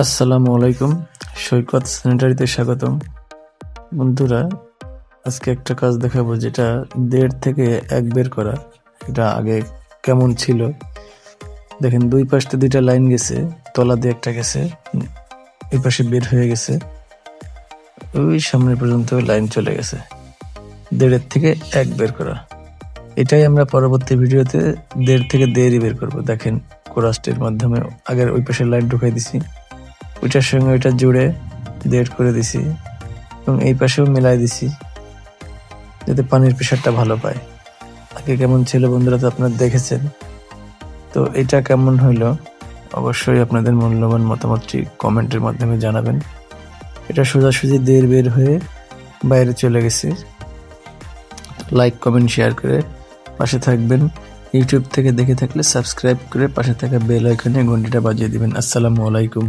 আসসালামু আলাইকুম। সৈকত স্যানিটারিতে স্বাগতম। বন্ধুরা, আজকে একটা কাজ দেখাবো যেটা 1.5 থেকে 1 বের করা। এটা আগে কেমন ছিল দেখেন, 2 পাশে 2টা লাইন গেছে, তলা দিয়ে একটা গেছে, এই পাশে বের হয়ে গেছে, ওই সামনে পর্যন্ত লাইন চলে গেছে। 1.5 থেকে 1 বের করা, এটাই আমরা পরবর্তী ভিডিওতে 1.5 থেকে 1.5 বের করব। দেখেন, কোরাসটির মাধ্যমে আগের ওই পাশের লাইন ঢুকাই দিছি, ওইটার সঙ্গে ওইটা জুড়ে 1.5 করে দিছি এবং এই পাশেও মিলাই দিছি যাতে পানির প্রেশারটা ভালো পায়। আগে কেমন ছিল বন্ধুরা তো আপনারা দেখেছেন। তো এটা কেমন হইলো অবশ্যই আপনাদের মূল্যবান মতামতটি কমেন্টের মাধ্যমে জানাবেন। এটা সোজাসুজি 1.5 বের হয়ে বাইরে চলে গেছে। লাইক কমেন্ট শেয়ার করে পাশে থাকবেন। ইউটিউব থেকে দেখে থাকলে সাবস্ক্রাইব করে পাশে থাকা বেল আইকনে ঘন্টিটা বাজিয়ে দিবেন। আসসালামু আলাইকুম।